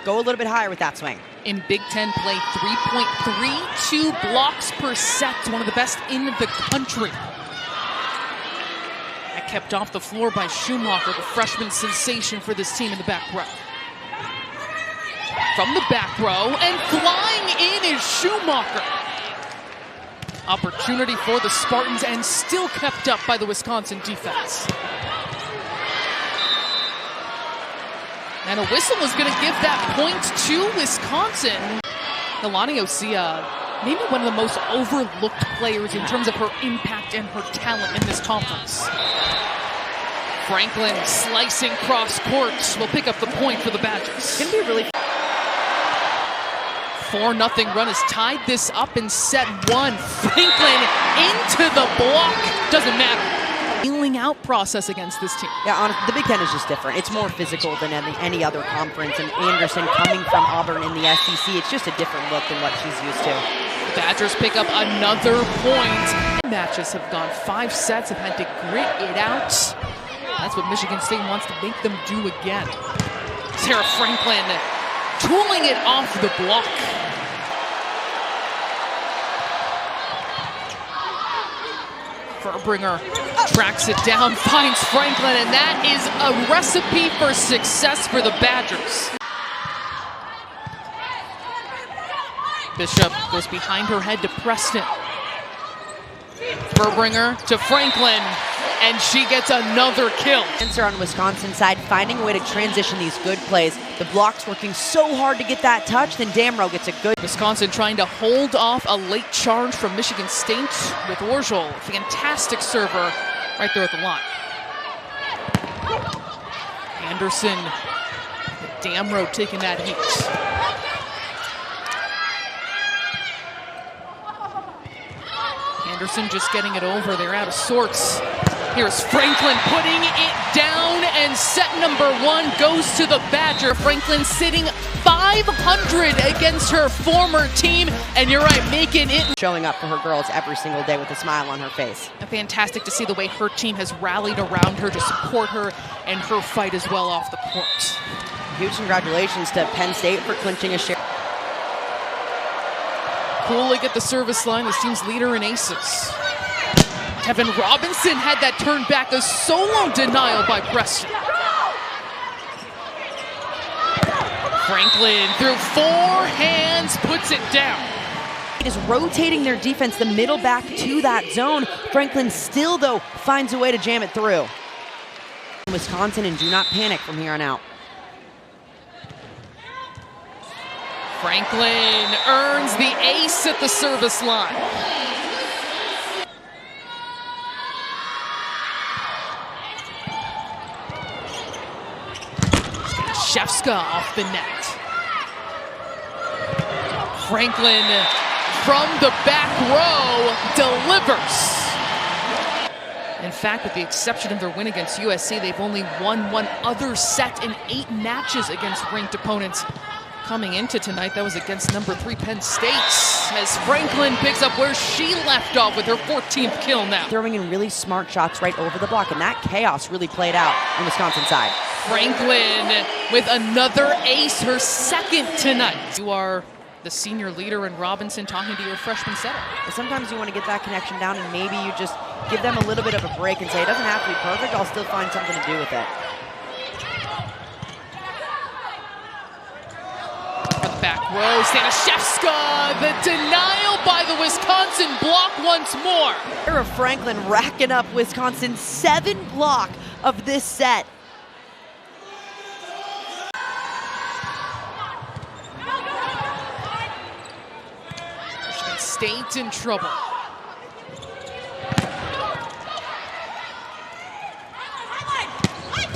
go a little bit higher with that swing. In Big Ten play, 3.32 blocks per set, one of the best in the country. That kept off the floor by Schumacher, the freshman sensation for this team in the back row. From the back row, and flying in is Schumacher. Opportunity for the Spartans, and still kept up by the Wisconsin defense. And a whistle is going to give that point to Wisconsin. Nalani Osea, maybe one of the most overlooked players in terms of her impact and her talent in this conference. Franklin slicing cross court will pick up the point for the Badgers. It's going to be really 4-0 run has tied this up in set one. Franklin into the block. Doesn't matter. Feeling out process against this team. Yeah, honestly, the Big Ten is just different. It's more physical than any other conference, and Anderson coming from Auburn in the SEC, it's just a different look than what she's used to. Badgers pick up another point. Matches have gone 5 sets, have had to grit it out. That's what Michigan State wants to make them do again. Sarah Franklin tooling it off the block. Furbringer tracks it down, finds Franklin, and that is a recipe for success for the Badgers. Bishop goes behind her head to Preston. Furbringer to Franklin, and she gets another kill. Answer on Wisconsin's side, finding a way to transition these good plays. The block's working so hard to get that touch, then Damrow gets a good. Wisconsin trying to hold off a late charge from Michigan State with Orgel. Fantastic server right there at the line. Anderson, Damrow taking that heat. Anderson just getting it over. They're out of sorts. Here's Franklin putting it down, and set number 1 goes to the Badger. Franklin sitting 500 against her former team, and you're right, making it. Showing up for her girls every single day with a smile on her face. Fantastic to see the way her team has rallied around her to support her and her fight as well off the court. Huge congratulations to Penn State for clinching a share. Kulig at the service line, this team's leader in aces. Kevin Robinson had that turned back, a solo denial by Preston. Franklin through 4 hands, puts it down. It is rotating their defense, the middle back to that zone. Franklin still, though, finds a way to jam it through. Wisconsin, and do not panic from here on out. Franklin earns the ace at the service line. Shevska off the net. Franklin from the back row delivers. In fact, with the exception of their win against USC, they've only won one other set in 8 matches against ranked opponents. Coming into tonight, that was against number 3 Penn State, as Franklin picks up where she left off with her 14th kill now. Throwing in really smart shots right over the block, and that chaos really played out on Wisconsin's side. Franklin with another ace, her 2nd tonight. You are the senior leader in Robinson talking to your freshman setter. Sometimes you want to get that connection down, and maybe you just give them a little bit of a break and say, it doesn't have to be perfect, I'll still find something to do with it. Back row, Stanishevska, the denial by the Wisconsin block once more. Sarah Franklin racking up Wisconsin's 7th block of this set. Michigan State in trouble.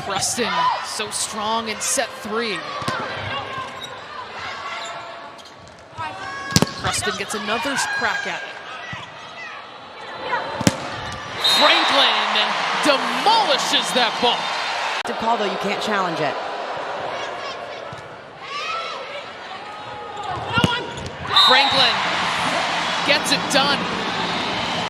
Preston so strong in set 3. Preston gets another crack at it. Franklin demolishes that ball. To call, though, you can't challenge it. Franklin gets it done.